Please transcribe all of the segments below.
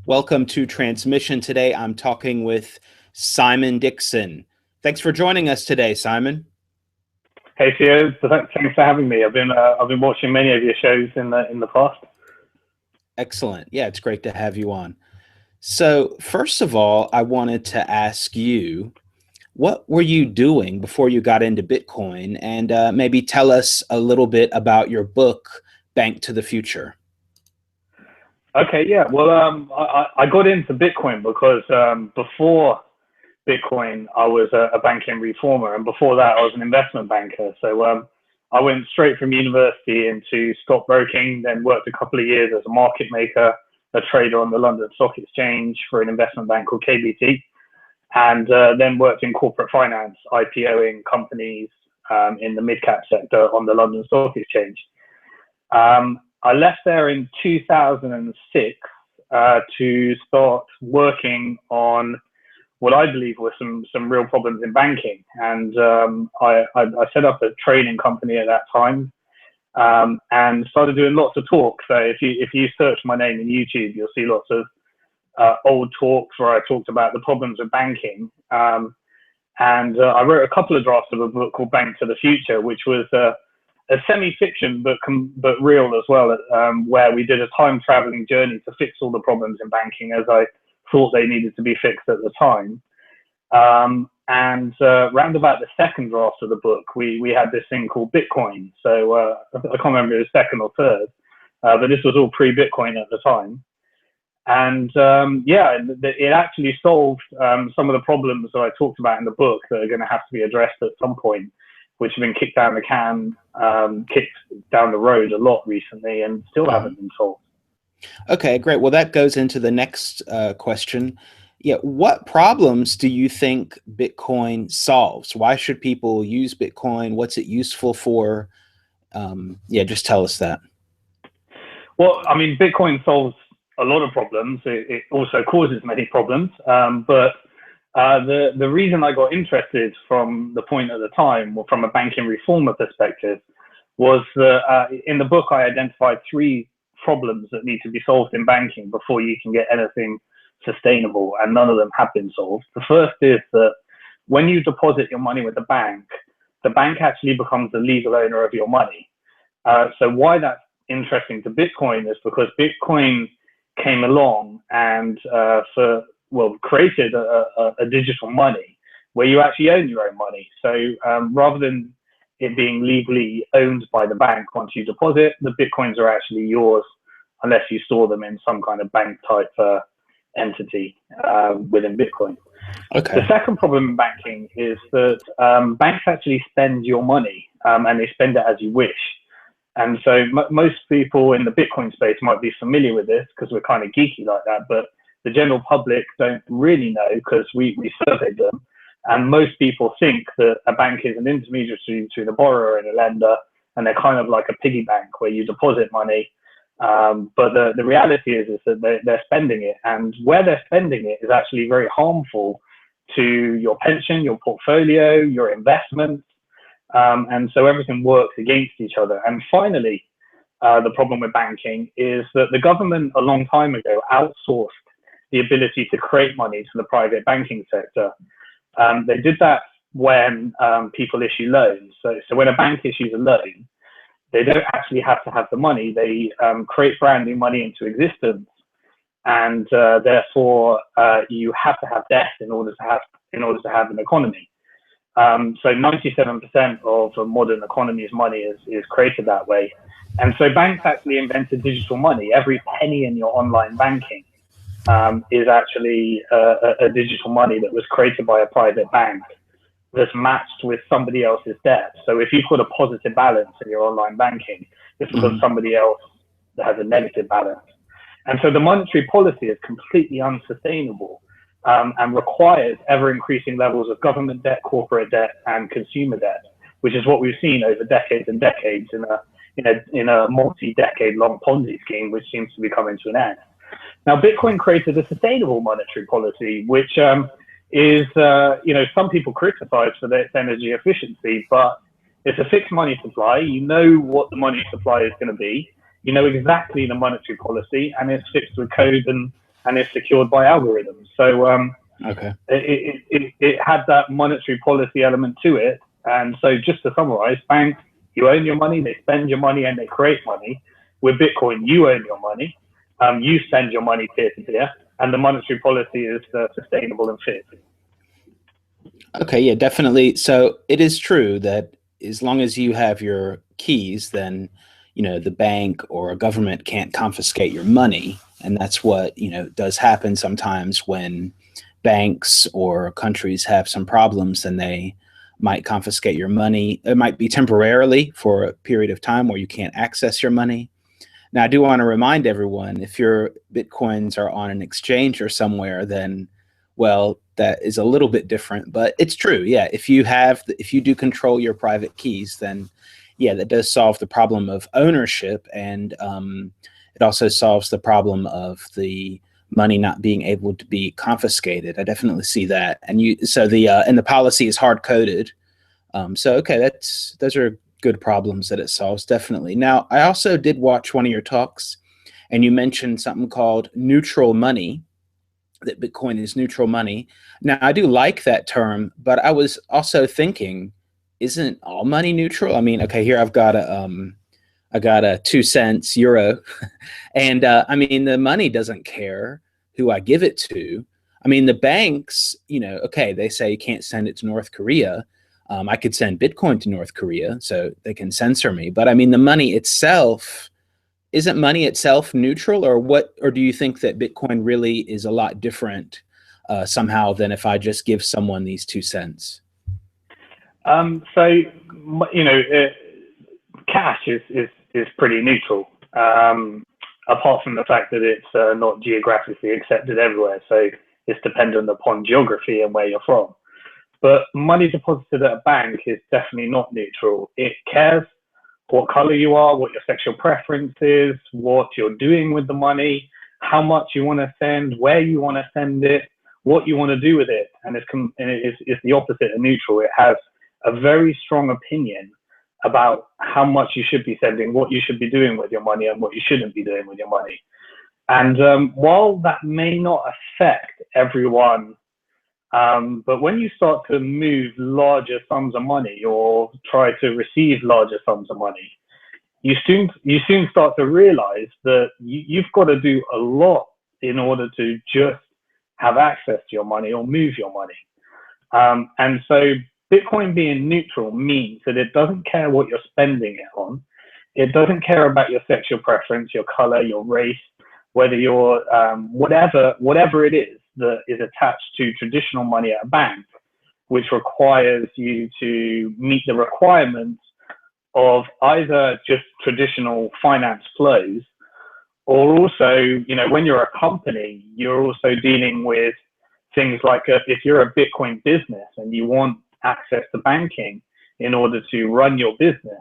Welcome to Transmission. Today I'm talking with Simon Dixon. Thanks for joining us today, Simon. Hey, Theo. Thanks for having me. I've been watching many of your shows in the past. Excellent. Yeah, it's great to have you on. So, first of all, I wanted to ask you, what were you doing before you got into Bitcoin? And maybe tell us a little bit about your book, Bank to the Future. Okay, yeah. Well, I got into Bitcoin because before Bitcoin, I was a banking reformer, and before that, I was an investment banker. So I went straight from university into stockbroking, then worked a couple of years as a market maker, a trader on the London Stock Exchange for an investment bank called KBT, and then worked in corporate finance, IPOing companies in the mid-cap sector on the London Stock Exchange. I left there in 2006 to start working on what I believe were some real problems in banking. And I set up a trading company at that time and started doing lots of talks. So if you search my name in YouTube, you'll see lots of old talks where I talked about the problems of banking. And I wrote a couple of drafts of a book called Bank to the Future, which was a semi-fiction but real as well, where we did a time-traveling journey to fix all the problems in banking as I thought they needed to be fixed at the time. And round about the second draft of the book, we had this thing called Bitcoin. So I can't remember if it was second or third, but this was all pre-Bitcoin at the time. And it actually solved some of the problems that I talked about in the book that are going to have to be addressed at some point, which have been kicked down the road a lot recently and still haven't been solved. Okay, great. Well, that goes into the next question. Yeah, what problems do you think Bitcoin solves? Why should people use Bitcoin? What's it useful for? Just tell us that. Well, I mean, Bitcoin solves a lot of problems. It also causes many problems. But the reason I got interested from the point at the time, or from a banking reformer perspective, was that in the book I identified three problems that need to be solved in banking before you can get anything sustainable, and none of them have been solved. The first is that when you deposit your money with the bank actually becomes the legal owner of your money. So why that's interesting to Bitcoin is because Bitcoin came along and created a digital money where you actually own your own money. So rather than it being legally owned by the bank once you deposit, the Bitcoins are actually yours unless you store them in some kind of bank type entity within Bitcoin. Okay. The second problem in banking is that banks actually spend your money and they spend it as you wish. And so most people in the Bitcoin space might be familiar with this because we're kind of geeky like that, but the general public don't really know because we surveyed them. And most people think that a bank is an intermediary between the borrower and a lender, and they're kind of like a piggy bank where you deposit money. But the reality is that they're spending it, and where they're spending it is actually very harmful to your pension, your portfolio, your investments. And so everything works against each other. And finally, the problem with banking is that the government a long time ago outsourced the ability to create money to the private banking sector. They did that when people issue loans. So when a bank issues a loan, they don't actually have to have the money. They create brand new money into existence, and therefore you have to have debt in order to have an economy. So 97% of a modern economy's money is created that way. And so banks actually invented digital money. Every penny in your online banking is actually a digital money that was created by a private bank that's matched with somebody else's debt. So if you put a positive balance in your online banking, it's because somebody else has a negative balance. And so the monetary policy is completely unsustainable and requires ever increasing levels of government debt, corporate debt, and consumer debt, which is what we've seen over decades and decades in a multi-decade long Ponzi scheme, which seems to be coming to an end. Now, Bitcoin created a sustainable monetary policy, which is, some people criticize for its energy efficiency, but it's a fixed money supply. You know what the money supply is going to be. You know exactly the monetary policy, and it's fixed with code and and it's secured by algorithms. So Okay. it had that monetary policy element to it. And so just to summarize, banks, you own your money, they spend your money, and they create money. With Bitcoin, you own your money, you spend your money peer to peer, and the monetary policy is sustainable and fair. Okay, yeah, definitely. So it is true that as long as you have your keys, then, the bank or a government can't confiscate your money. And that's what, does happen sometimes when banks or countries have some problems, then they might confiscate your money. It might be temporarily for a period of time where you can't access your money. Now, I do want to remind everyone, if your Bitcoins are on an exchange or somewhere, then, well, that is a little bit different, but it's true. Yeah. If you do control your private keys, then yeah, that does solve the problem of ownership. And it also solves the problem of the money not being able to be confiscated. I definitely see that. And the policy is hard coded. So okay, those are good problems that it solves, definitely. Now, I also did watch one of your talks, and you mentioned something called neutral money, that Bitcoin is neutral money. Now, I do like that term, but I was also thinking, isn't all money neutral? I mean, okay, here I got a 2 cents euro, and I mean, the money doesn't care who I give it to. I mean, the banks, okay, they say you can't send it to North Korea. I could send Bitcoin to North Korea, so they can censor me. But I mean, the money itself, isn't money itself neutral, or what? Or do you think that Bitcoin really is a lot different somehow than if I just give someone these 2 cents? So cash is pretty neutral. Apart from the fact that it's not geographically accepted everywhere, so it's dependent upon geography and where you're from. But money deposited at a bank is definitely not neutral. It cares what color you are, what your sexual preference is, what you're doing with the money, how much you want to send, where you want to send it, what you want to do with it. And it's the opposite of neutral. It has a very strong opinion about how much you should be sending, what you should be doing with your money, and what you shouldn't be doing with your money. And while that may not affect everyone, but when you start to move larger sums of money or try to receive larger sums of money, you soon start to realize that you've got to do a lot in order to just have access to your money or move your money. And so Bitcoin being neutral means that it doesn't care what you're spending it on. It doesn't care about your sexual preference, your color, your race, whether you're whatever it is that is attached to traditional money at a bank, which requires you to meet the requirements of either just traditional finance flows, or also, when you're a company, you're also dealing with things like if you're a Bitcoin business and you want access to banking in order to run your business,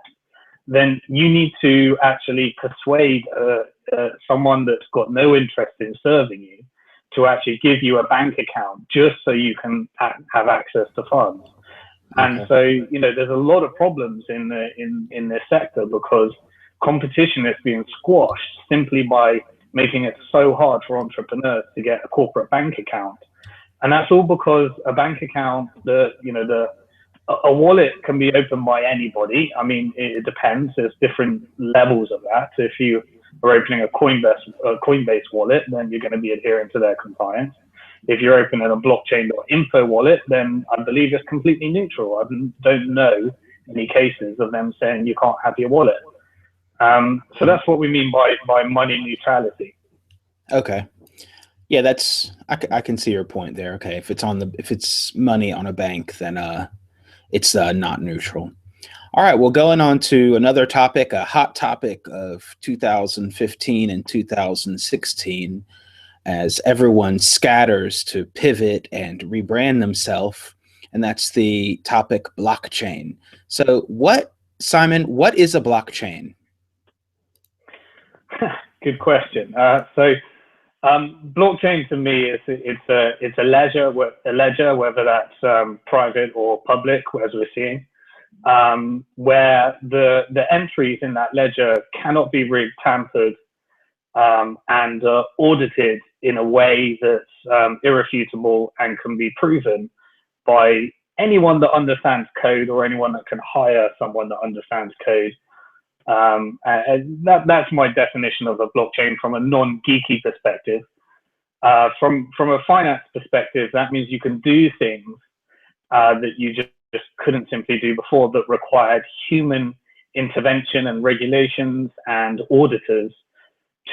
then you need to actually persuade someone that's got no interest in serving you to actually give you a bank account just so you can have access to funds. Okay. And so, there's a lot of problems in this sector because competition is being squashed simply by making it so hard for entrepreneurs to get a corporate bank account. And that's all because a bank account, a wallet can be opened by anybody. I mean, it depends. There's different levels of that. So if you are opening a Coinbase wallet, then you're going to be adhering to their compliance. If you're opening a blockchain.info wallet, then I believe it's completely neutral. I don't know any cases of them saying you can't have your wallet. So that's what we mean by money neutrality. Okay. Yeah, I can see your point there. Okay, if it's money on a bank, then it's not neutral. All right, well, going on to another topic, a hot topic of 2015 and 2016, as everyone scatters to pivot and rebrand themselves, and that's the topic blockchain. So, Simon, what is a blockchain? Good question. Blockchain to me it's a ledger, whether that's private or public, as we're seeing, where the entries in that ledger cannot be rigged, tampered, and audited in a way that's irrefutable and can be proven by anyone that understands code or anyone that can hire someone that understands code. And that's my definition of a blockchain from a non-geeky perspective. From a finance perspective, that means you can do things that you just couldn't simply do before, that required human intervention and regulations and auditors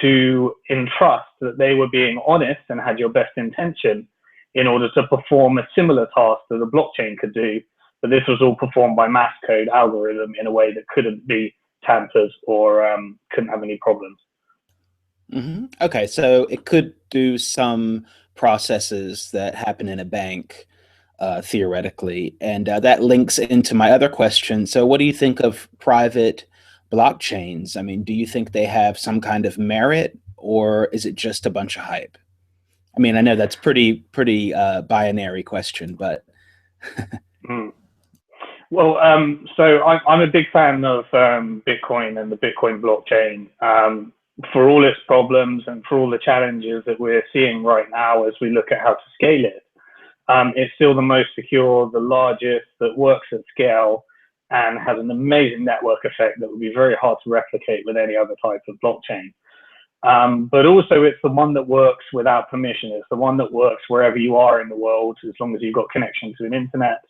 to entrust that they were being honest and had your best intention in order to perform a similar task that a blockchain could do. But this was all performed by mass code algorithm in a way that couldn't be tampered or couldn't have any problems. Okay, so it could do some processes that happen in a bank, theoretically, and that links into my other question. So, what do you think of private blockchains? I mean, do you think they have some kind of merit, or is it just a bunch of hype? I mean, I know that's pretty binary question, but Mm. Well, so I'm a big fan of Bitcoin and the Bitcoin blockchain, for all its problems and for all the challenges that we're seeing right now as we look at how to scale it. It's still the most secure, the largest, that works at scale, and has an amazing network effect that would be very hard to replicate with any other type of blockchain. But also, it's the one that works without permission. It's the one that works wherever you are in the world, as long as you've got connection to an internet,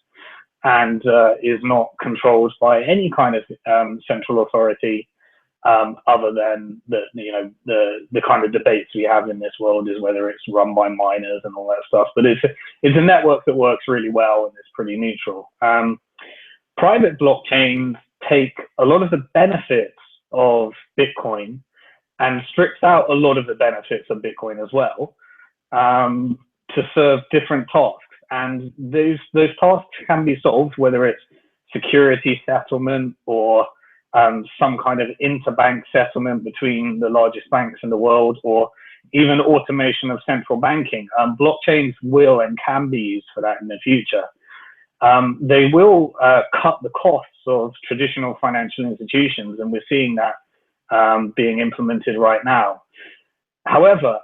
and is not controlled by any kind of central authority, other than the kind of debates we have in this world is whether it's run by miners and all that stuff. But it's a network that works really well and it's pretty neutral. Private blockchains take a lot of the benefits of Bitcoin and strips out a lot of the benefits of Bitcoin as well, to serve different tasks. And those tasks can be solved, whether it's security settlement or some kind of interbank settlement between the largest banks in the world, or even automation of central banking. Blockchains will and can be used for that in the future. They will cut the costs of traditional financial institutions, and we're seeing that being implemented right now. However,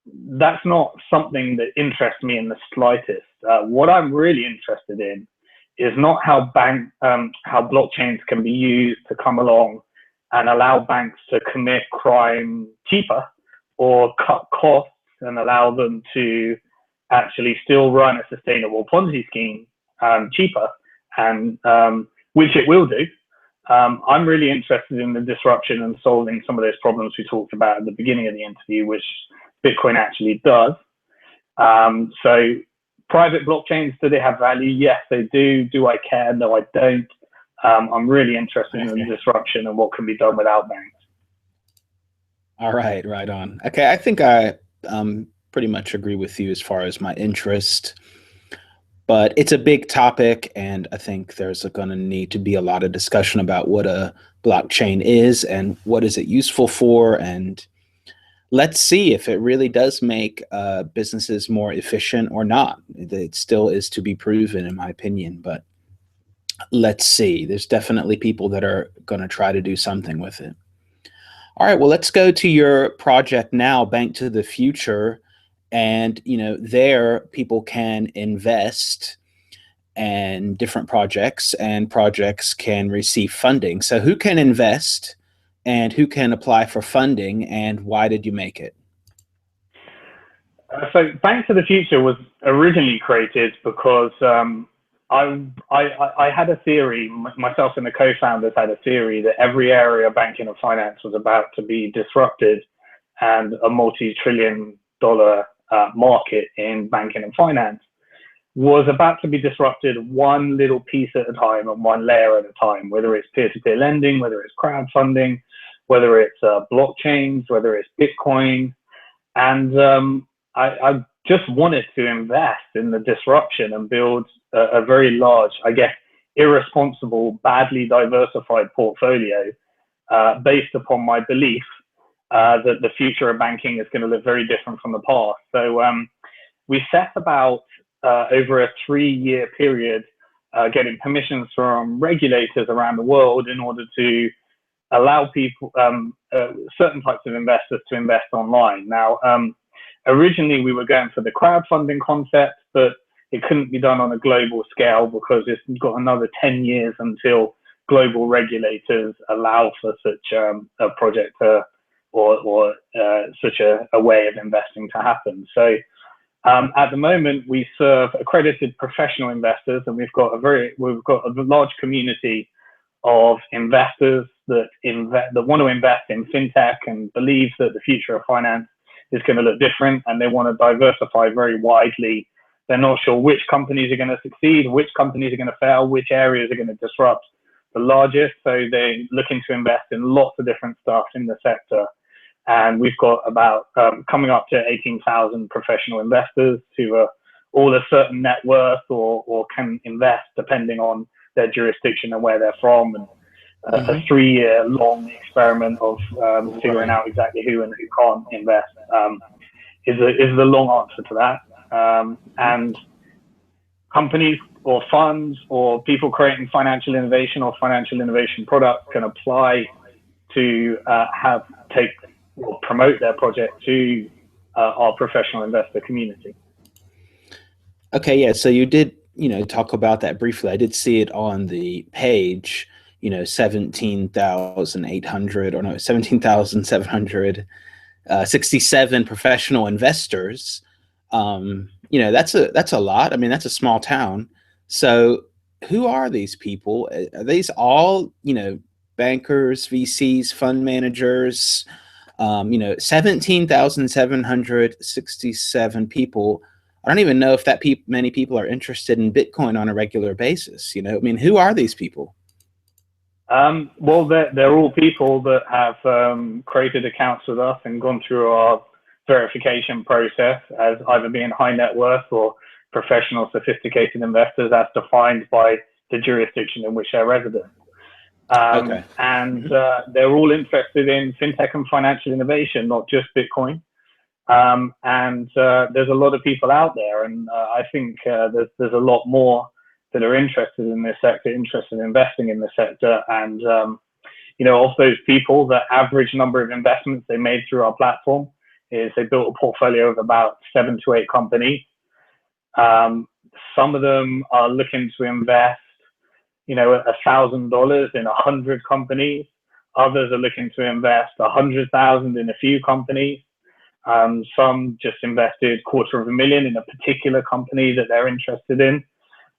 that's not something that interests me in the slightest. What I'm really interested in is not how blockchains can be used to come along and allow banks to commit crime cheaper, or cut costs and allow them to actually still run a sustainable Ponzi scheme cheaper, and which it will do. I'm really interested in the disruption and solving some of those problems we talked about at the beginning of the interview, which Bitcoin actually does. So private blockchains, do they have value? Yes, they do. Do I care? No, I don't. I'm really interested in the disruption and what can be done without banks. all right, right on. Okay, I think I pretty much agree with you as far as my interest, but it's a big topic, and I think there's going to need to be a lot of discussion about what a blockchain is and what is it useful for, and let's see if it really does make businesses more efficient or not. It still is to be proven, in my opinion, but let's see. There's definitely people that are going to try to do something with it. All right, well, let's go to your project now, Bank to the Future. And, there people can invest in different projects, and projects can receive funding. So who can invest and who can apply for funding, and why did you make it? So Bank to the Future was originally created because I had a theory, myself and the co-founders had a theory that every area of banking and finance was about to be disrupted, and a multi-trillion dollar market in banking and finance was about to be disrupted one little piece at a time and one layer at a time, whether it's peer-to-peer lending, whether it's crowdfunding, whether it's blockchains, whether it's Bitcoin. And I just wanted to invest in the disruption and build a very large, I guess, irresponsible, badly diversified portfolio based upon my belief that the future of banking is going to look very different from the past. So we set about over a 3-year period getting permissions from regulators around the world in order to allow people, certain types of investors to invest online. Now, originally we were going for the crowdfunding concept, but it couldn't be done on a global scale because it's got another 10 years until global regulators allow for such a project or such a way of investing to happen. So at the moment, we serve accredited professional investors, and we've got a large community of investors that want to invest in fintech and believe that the future of finance is going to look different, and they want to diversify very widely. They're not sure which companies are going to succeed, which companies are going to fail, which areas are going to disrupt the largest. So they're looking to invest in lots of different stuff in the sector. And we've got about coming up to 18,000 professional investors who are all a certain net worth or can invest depending on their jurisdiction and where they're from. And a 3-year long experiment of figuring out exactly who and who can't invest is the long answer to that. And companies or funds or people creating financial innovation or financial innovation products can apply to promote their project to our professional investor community. Okay, yeah. So you did, talk about that briefly. I did see it on the page. 17,800 or no, 17,767 professional investors. That's a lot. I mean, that's a small town. So who are these people? Are these all, bankers, VCs, fund managers? 17,767 people. I don't even know if that many people are interested in Bitcoin on a regular basis. I mean, who are these people? Well, they're all people that have created accounts with us and gone through our verification process as either being high net worth or professional sophisticated investors as defined by the jurisdiction in which they're resident. Okay. And they're all interested in fintech and financial innovation, not just Bitcoin. And there's a lot of people out there, and I think there's a lot more that are interested in this sector, interested in investing in the sector. And, of those people, the average number of investments they made through our platform is they built a portfolio of about 7 to 8 companies. Some of them are looking to invest, $1,000 in 100 companies. Others are looking to invest 100,000 in a few companies. Some just invested $250,000 in a particular company that they're interested in.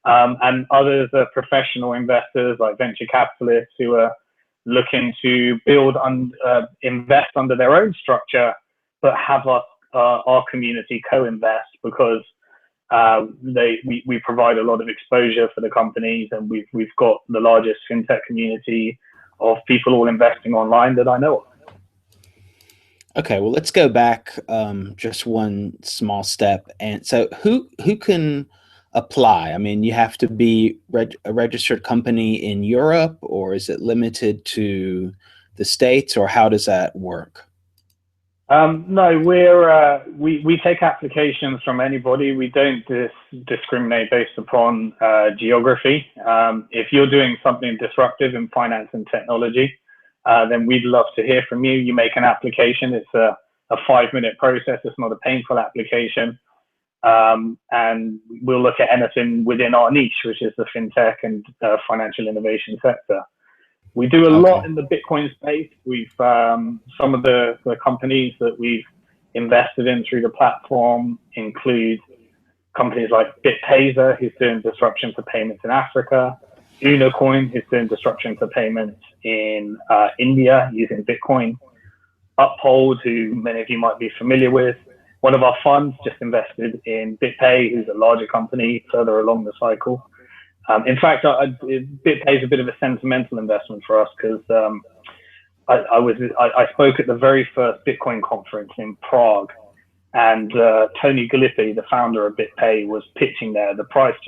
And others are professional investors like venture capitalists who are looking to invest under their own structure, but have our community co-invest because we provide a lot of exposure for the companies, and we've got the largest fintech community of people all investing online that I know of. Okay, well, let's go back just one small step. And so who can apply? I mean, you have to be a registered company in Europe, or is it limited to the States, or how does that work? No, we take applications from anybody. We don't discriminate based upon geography. If you're doing something disruptive in finance and technology, then we'd love to hear from you. You make an application. It's a 5-minute process. It's not a painful application. And we'll look at anything within our niche, which is the fintech and financial innovation sector. We do a lot in the Bitcoin space. We've some of the companies that we've invested in through the platform include companies like BitPayzer, who's doing disruption for payments in Africa, Unocoin, who's doing disruption for payments in India using Bitcoin, Uphold, who many of you might be familiar with. One of our funds just invested in BitPay, who's a larger company further along the cycle. In fact, BitPay is a bit of a sentimental investment for us because I spoke at the very first Bitcoin conference in Prague, and Tony Galippi, the founder of BitPay, was pitching there. The price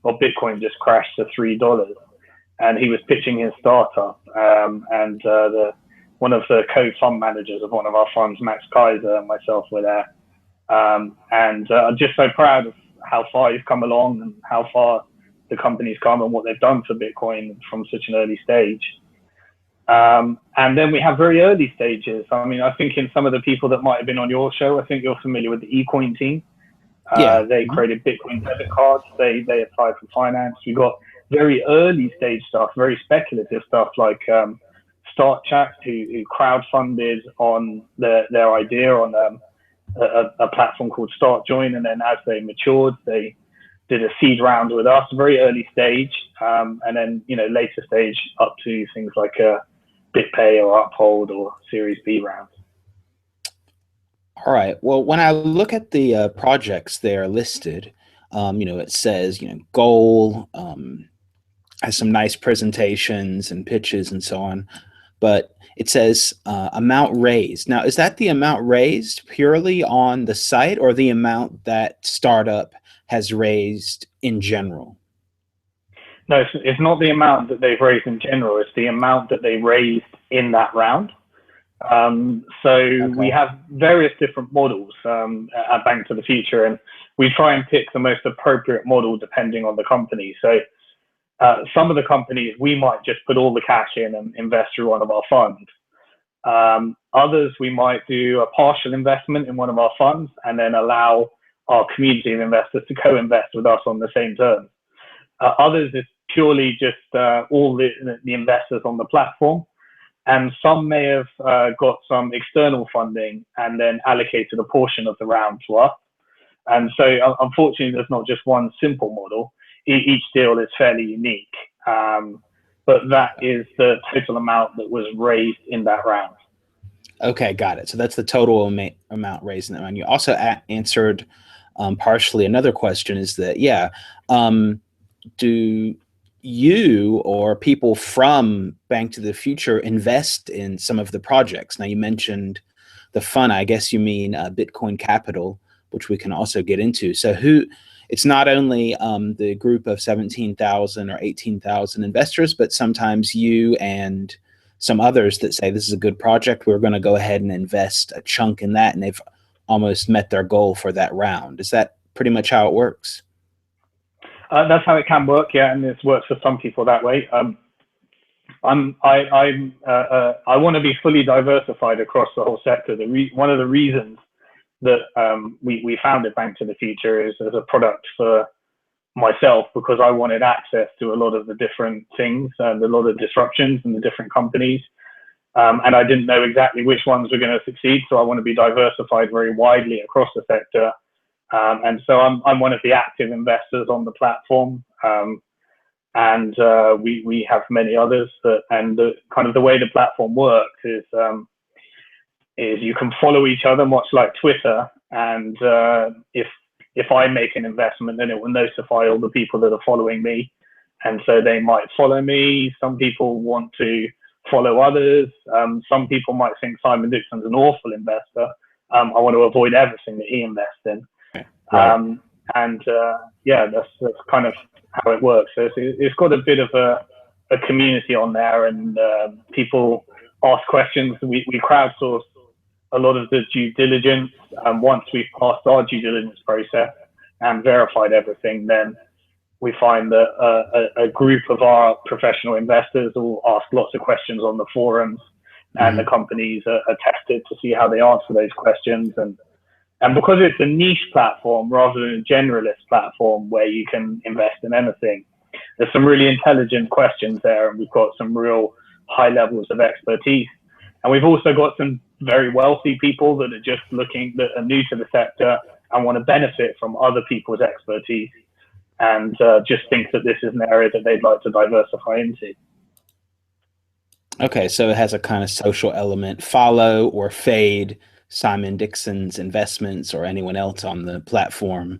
of Bitcoin just crashed to $3, and he was pitching his startup. And one of the co-fund managers of one of our funds, Max Kaiser, and myself were there. And I'm just so proud of how far you've come along and how far the company's come and what they've done for Bitcoin from such an early stage. And then we have very early stages. I mean, I think in some of the people that might have been on your show, I think you're familiar with the eCoin team. Yeah. They created Bitcoin debit cards. They applied for finance. We got very early stage stuff, very speculative stuff like Start Chat, who crowdfunded on their idea on a platform called Start Join, and then as they matured, they did a seed round with us, very early stage, and then later stage up to things like BitPay or Uphold or Series B rounds. All right. Well, when I look at the projects there listed, it says, goal, has some nice presentations and pitches and so on, but it says amount raised. Now, is that the amount raised purely on the site or the amount that startup has raised in general? No, it's not the amount that they've raised in general. It's the amount that they raised in that round. Okay. We have various different models at Bank to the Future, and we try and pick the most appropriate model depending on the company. So some of the companies, we might just put all the cash in and invest through one of our funds. Others, we might do a partial investment in one of our funds and then allow our community of investors to co-invest with us on the same terms. Others, it's purely just all the investors on the platform. And some may have got some external funding and then allocated a portion of the round to us. And so, unfortunately, there's not just one simple model. Each deal is fairly unique. But that is the total amount that was raised in that round. Okay, got it. So that's the total amount raised in that round. You also answered partially another question is that, do you or people from Bank to the Future invest in some of the projects? Now, you mentioned the fund. I guess you mean Bitcoin Capital, which we can also get into. So it's not only the group of 17,000 or 18,000 investors, but sometimes you and some others that say this is a good project, we're going to go ahead and invest a chunk in that, and they've almost met their goal for that round. Is that pretty much how it works? That's how it can work, yeah, and it's worked for some people that way. I want to be fully diversified across the whole sector. One of the reasons that we founded Bank to the Future is as a product for myself, because I wanted access to a lot of the different things and a lot of disruptions in the different companies. And I didn't know exactly which ones were going to succeed, so I want to be diversified very widely across the sector. And so I'm one of the active investors on the platform, and we have many others. And kind of the way the platform works is you can follow each other, much like Twitter. And if I make an investment, then it will notify all the people that are following me, and so they might follow me. Some people want to follow others. Some people might think Simon Dixon's an awful investor. I want to avoid everything that he invests in. Right. That's kind of how it works. So it's got a bit of a community on there, and people ask questions. We crowdsource a lot of the due diligence. Once we've passed our due diligence process and verified everything, then we find that a group of our professional investors will ask lots of questions on the forums, and the companies are tested to see how they answer those questions. And because it's a niche platform rather than a generalist platform where you can invest in anything, there's some really intelligent questions there, and we've got some real high levels of expertise. And we've also got some very wealthy people that are new to the sector and want to benefit from other people's expertise, and just think that this is an area that they'd like to diversify into. Okay, so it has a kind of social element. Follow or fade Simon Dixon's investments or anyone else on the platform.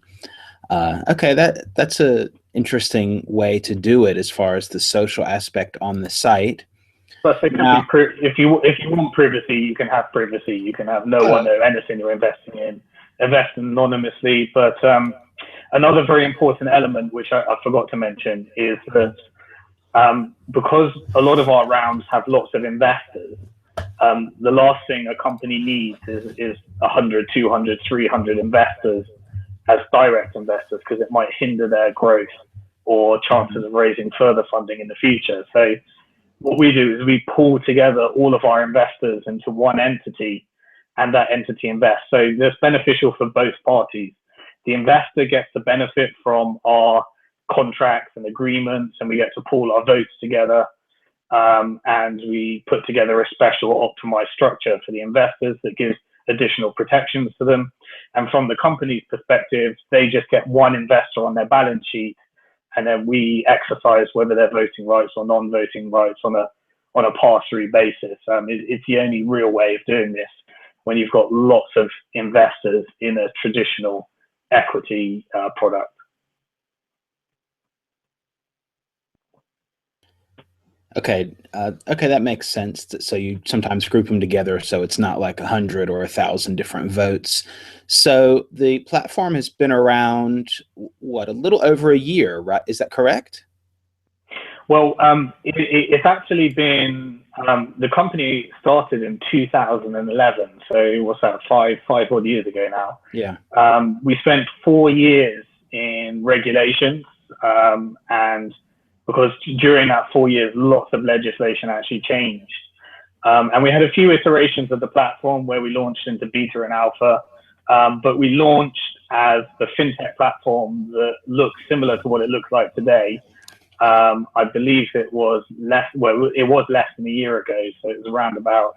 Okay, that's a interesting way to do it as far as the social aspect on the site. Plus, if you want privacy, you can have privacy. You can have no one know anything you're investing in. Invest anonymously. But another very important element, which I forgot to mention, is that because a lot of our rounds have lots of investors, the last thing a company needs is 100, 200, 300 investors as direct investors, because it might hinder their growth or chances of raising further funding in the future. So what we do is we pull together all of our investors into one entity, and that entity invests. So that's beneficial for both parties. The investor gets to benefit from our contracts and agreements, and we get to pool our votes together. And we put together a special optimized structure for the investors that gives additional protections to them. And from the company's perspective, they just get one investor on their balance sheet, and then we exercise whether they're voting rights or non-voting rights on a pass-through basis. It's the only real way of doing this when you've got lots of investors in a traditional equity product. Okay, okay, that makes sense. So you sometimes group them together, so it's not like 100 or 1,000 different votes. So the platform has been around, what, a little over a year, right? Is that correct? Well, it's actually been the company started in 2011, so what's that, five odd years ago now. Yeah. We spent 4 years in regulations, and because during that 4 years, lots of legislation actually changed. And we had a few iterations of the platform where we launched into beta and alpha, but we launched as the fintech platform that looks similar to what it looks like today. I believe it was less than a year ago, so it was around about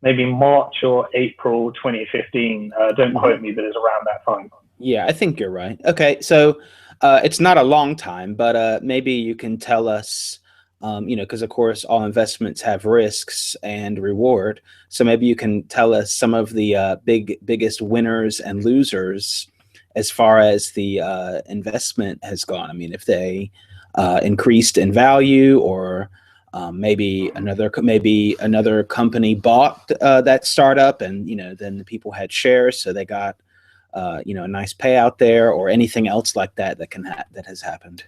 maybe March or April 2015. Don't quote me, but it's around that time. Yeah, I think you're right. Okay, so it's not a long time, but maybe you can tell us, because of course all investments have risks and reward. So maybe you can tell us some of the biggest winners and losers as far as the investment has gone. I mean, if they increased in value, or maybe another company bought that startup, and then the people had shares, so they got a nice payout there, or anything else like that that has happened.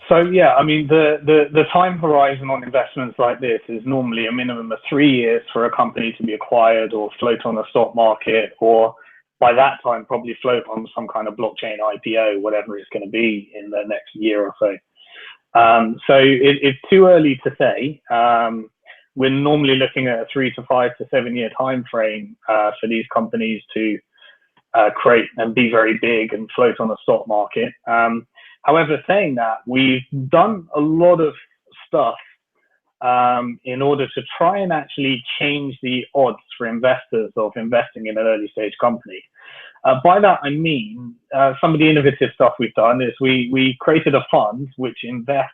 So yeah, I mean the time horizon on investments like this is normally a minimum of 3 years for a company to be acquired or float on the stock market, or by that time probably float on some kind of blockchain IPO, whatever it's going to be in the next year or so. So it's too early to say. We're normally looking at a 3 to 5 to 7 year time frame for these companies to create and be very big and float on the stock market. However, saying that, we've done a lot of stuff in order to try and actually change the odds for investors of investing in an early stage company. By that, I mean, some of the innovative stuff we've done is we created a fund which invests,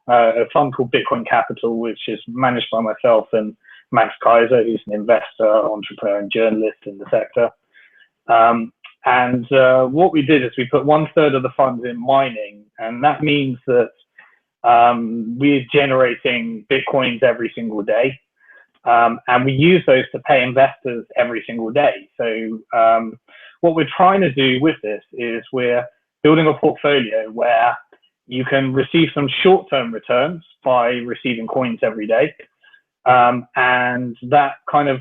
a fund called Bitcoin Capital, which is managed by myself and Max Kaiser, who's an investor, entrepreneur, and journalist in the sector. And what we did is we put 1/3 of the funds in mining, and that means that we're generating Bitcoins every single day. And we use those to pay investors every single day. So what we're trying to do with this is we're building a portfolio where you can receive some short-term returns by receiving coins every day. And that kind of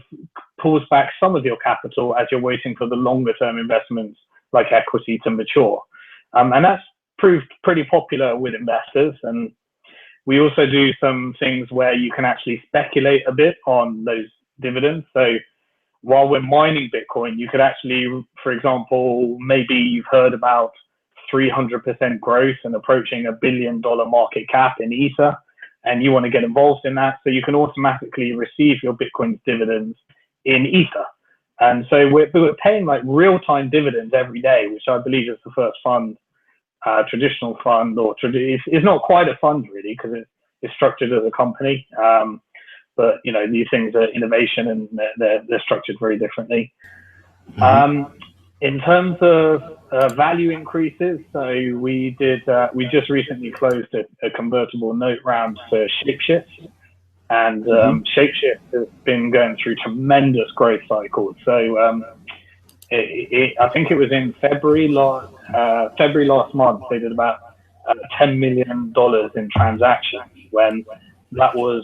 pulls back some of your capital as you're waiting for the longer-term investments like equity to mature. And that's proved pretty popular with investors. And we also do some things where you can actually speculate a bit on those dividends. So while we're mining Bitcoin, you could actually, for example, maybe you've heard about 300% growth and approaching $1 billion market cap in Ether, and you want to get involved in that. So you can automatically receive your Bitcoin's dividends in Ether. And so we're paying like real-time dividends every day, which I believe is the first fund, traditional fund, or it's not quite a fund really, because it's structured as a company. But these things are innovation, and they're structured very differently. Mm-hmm. In terms of value increases, so we just recently closed a convertible note round for Shapeshift, and Shapeshift has been going through tremendous growth cycles. So I think it was in February last month, they did about $10 million in transactions, when that was,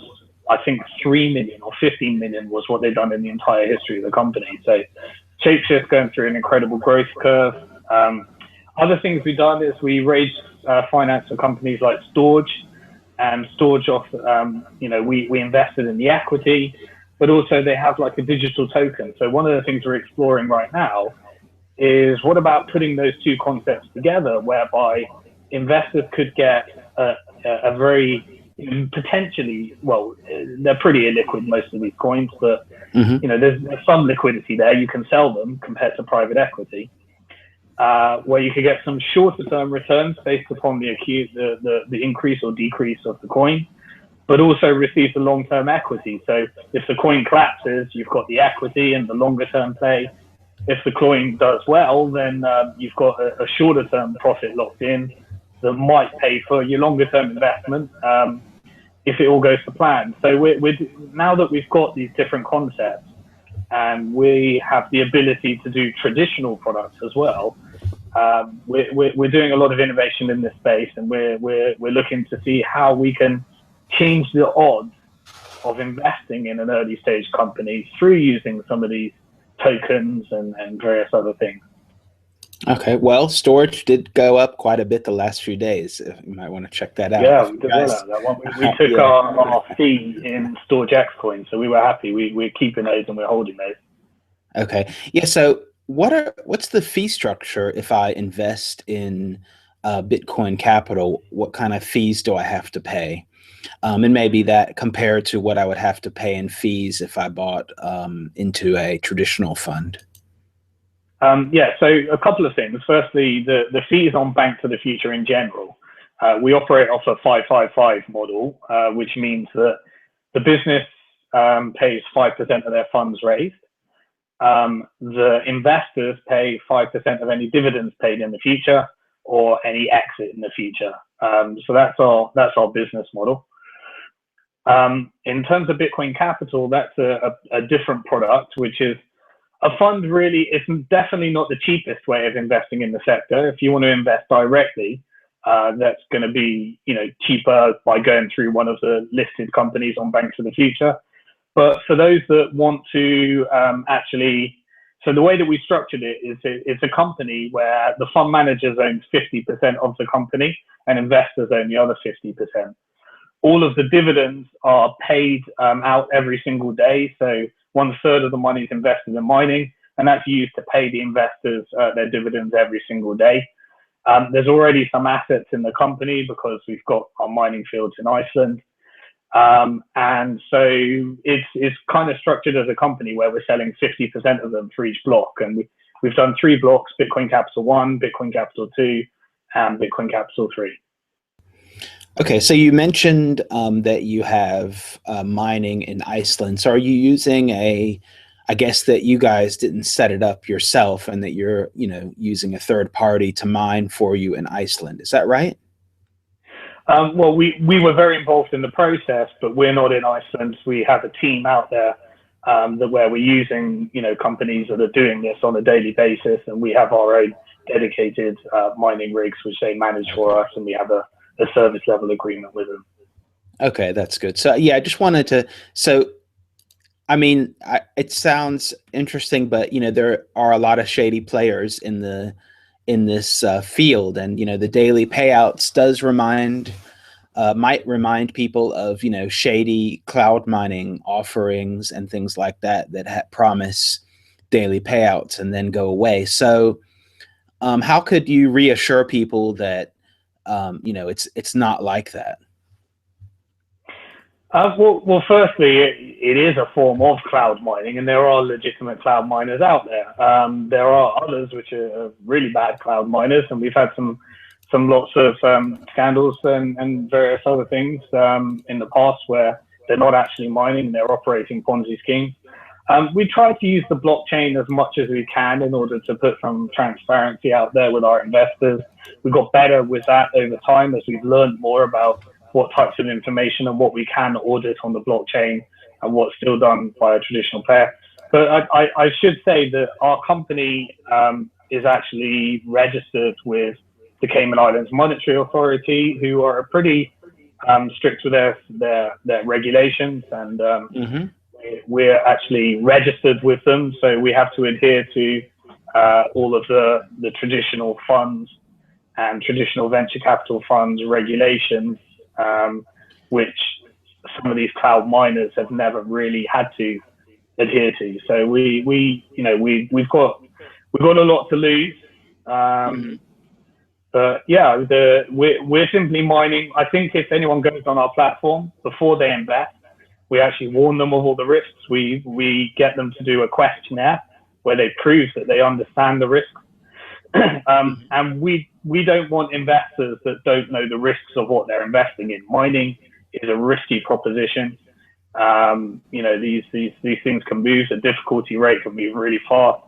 I think, 3 million or 15 million was what they'd done in the entire history of the company. So Shapeshift going through an incredible growth curve. Other things we've done is we raised finance for companies like Storage, and storage of, we invested in the equity, but also they have like a digital token. So one of the things we're exploring right now is what about putting those two concepts together, whereby investors could get a very potentially, well, they're pretty illiquid, most of these coins, but there's some liquidity there. You can sell them compared to private equity, where you could get some shorter term returns based upon the increase or decrease of the coin, but also receive the long term equity. So if the coin collapses, you've got the equity and the longer term play. If the coin does well, then you've got a shorter term profit locked in that might pay for your longer term investment if it all goes to plan. So now that we've got these different concepts and we have the ability to do traditional products as well, we're doing a lot of innovation in this space, and we're looking to see how we can change the odds of investing in an early stage company through using some of these tokens and various other things. Okay, well, storage did go up quite a bit the last few days. You might want to check that out. Yeah, we did that one. We took our fee in Storage X coin, so we were happy. We're keeping those and we're holding those. Okay, yeah. So, what's the fee structure if I invest in Bitcoin Capital? What kind of fees do I have to pay? And maybe that compared to what I would have to pay in fees if I bought into a traditional fund. So a couple of things. Firstly, the fees on Bank for the Future in general. We operate off a 555 model, which means that the business pays 5% of their funds raised. The investors pay 5% of any dividends paid in the future or any exit in the future. So that's our business model. In terms of Bitcoin Capital, that's a different product, which is a fund. Really, it's definitely not the cheapest way of investing in the sector. If you want to invest directly, that's going to be cheaper by going through one of the listed companies on Banks of the Future. But for those that want to so the way that we structured it is it's a company where the fund managers own 50% of the company and investors own the other 50%. All of the dividends are paid out every single day. So 1/3 of the money is invested in mining, and that's used to pay the investors their dividends every single day. There's already some assets in the company because we've got our mining fields in Iceland. And so it's kind of structured as a company where we're selling 50% of them for each block. And we've done 3 blocks: Bitcoin Capital 1, Bitcoin Capital 2, and Bitcoin Capital 3. Okay, so you mentioned that you have mining in Iceland. So are you using I guess that you guys didn't set it up yourself and that you're, using a third party to mine for you in Iceland. Is that right? Well, we were very involved in the process, but we're not in Iceland. We have a team out there where we're using, companies that are doing this on a daily basis, and we have our own dedicated mining rigs, which they manage for us, and we have a service level agreement with them. Okay, that's good. So yeah, I just wanted to. So, I mean, it sounds interesting, but there are a lot of shady players in this field, and the daily payouts might remind people of shady cloud mining offerings and things like that promise daily payouts and then go away. So, how could you reassure people that it's not like that? Well, firstly, it is a form of cloud mining, and there are legitimate cloud miners out there. There are others which are really bad cloud miners, and we've had some lots of scandals and various other things in the past where they're not actually mining; they're operating Ponzi schemes. We try to use the blockchain as much as we can in order to put some transparency out there with our investors. We got better with that over time as we've learned more about what types of information and what we can audit on the blockchain and what's still done by a traditional player. But I should say that our company is actually registered with the Cayman Islands Monetary Authority, who are pretty strict with their regulations, and we're actually registered with them, so we have to adhere to all of the traditional funds and traditional venture capital funds regulations which some of these cloud miners have never really had to adhere to. So we've got a lot to lose. But yeah, we're simply mining. I think if anyone goes on our platform before they invest, we actually warn them of all the risks. We get them to do a questionnaire where they prove that they understand the risks. And we don't want investors that don't know the risks of what they're investing in. Mining is a risky proposition. These things can move. The difficulty rate can move really fast.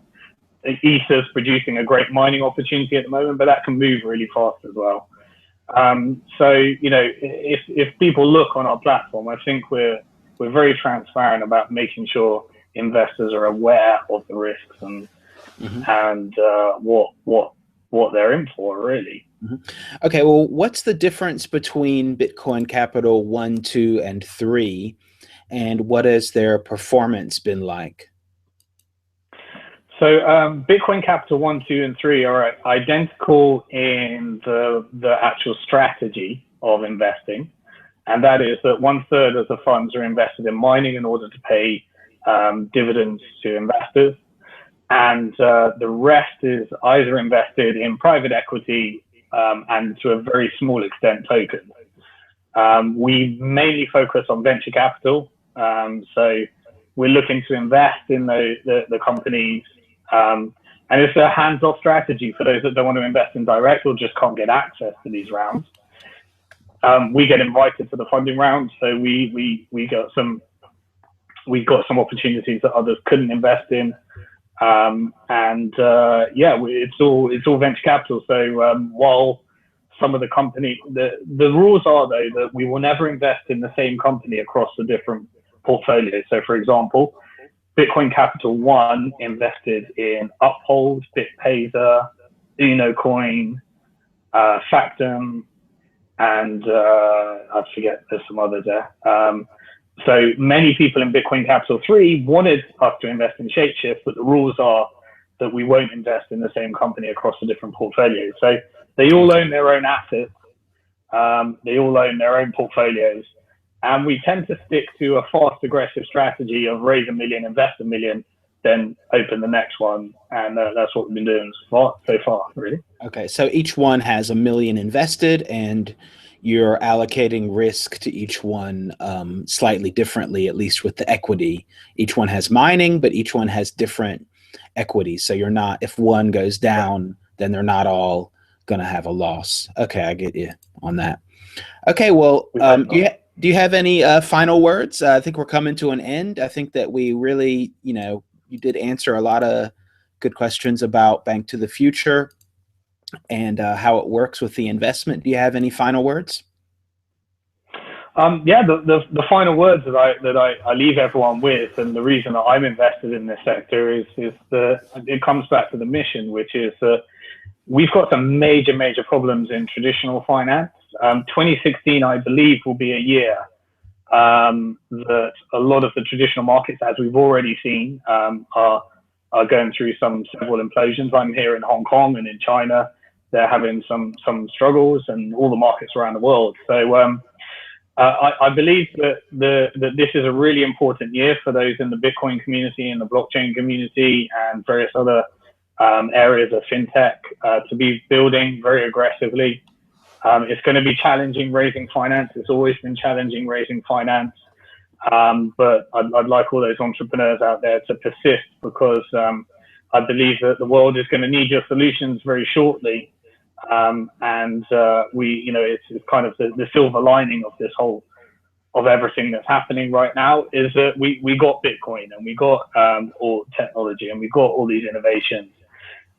Ether's producing a great mining opportunity at the moment, but that can move really fast as well. If people look on our platform, I think we're very transparent about making sure investors are aware of the risks and what they're in for, really. Okay, well, what's the difference between Bitcoin Capital 1, 2, and 3, and what has their performance been like? So Bitcoin Capital 1, 2, and 3 are identical in the actual strategy of investing, and that is that 1/3 of the funds are invested in mining in order to pay dividends to investors, and the rest is either invested in private equity and to a very small extent tokens. We mainly focus on venture capital, so we're looking to invest in the companies, and it's a hands-off strategy for those that don't want to invest in direct or just can't get access to these rounds. We get invited to the funding round, so we got some opportunities that others couldn't invest in. It's all venture capital. So while some of the company, the rules are though that we will never invest in the same company across the different portfolios. So for example, Bitcoin Capital 1 invested in Uphold, BitPayzer, UnoCoin, Factum, and I forget, there's some others there. So many people in Bitcoin Capital 3 wanted us to invest in Shapeshift, but the rules are that we won't invest in the same company across the different portfolios. So they all own their own assets. They all own their own portfolios. And we tend to stick to a fast, aggressive strategy of raise $1 million, invest $1 million, then open the next one. And that's what we've been doing so far, really. Okay, so each one has $1 million invested, and you're allocating risk to each one slightly differently, at least with the equity. Each one has mining, but each one has different equities. So you're not, if one goes down, then they're not all going to have a loss. Okay, I get you on that. Okay, well, do you have any final words? I think we're coming to an end. I think that we really, you did answer a lot of good questions about Bank to the Future and how it works with the investment. Do you have any final words? The final words that I leave everyone with, and the reason that I'm invested in this sector is that it comes back to the mission, which is that we've got some major problems in traditional finance. 2016, I believe, will be a year that a lot of the traditional markets, as we've already seen, are going through several implosions. I'm here in Hong Kong, and in China, they're having some struggles, and all the markets around the world. So I believe that this is a really important year for those in the Bitcoin community and the blockchain community and various other areas of fintech to be building very aggressively. It's going to be challenging raising finance. It's always been challenging raising finance. But I'd like all those entrepreneurs out there to persist, because I believe that the world is going to need your solutions very shortly. It's kind of the silver lining of this whole, of everything that's happening right now, is that we got Bitcoin, and we got all technology, and we got all these innovations,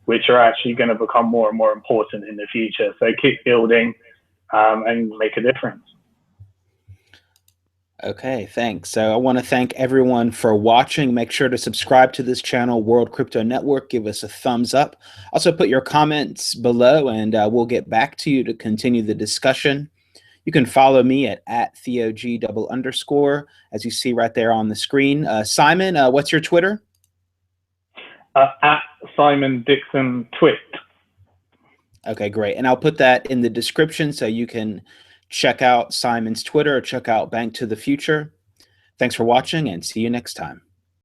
which are actually going to become more and more important in the future. So keep building and make a difference. Okay, thanks. So I want to thank everyone for watching. Make sure to subscribe to this channel, World Crypto Network. Give us a thumbs up. Also put your comments below, and we'll get back to you to continue the discussion. You can follow me at @TheOG_, as you see right there on the screen. Simon, what's your Twitter? At Simon Dixon Twit. Okay, great. And I'll put that in the description so you can check out Simon's Twitter, check out Bank to the Future. Thanks for watching and see you next time.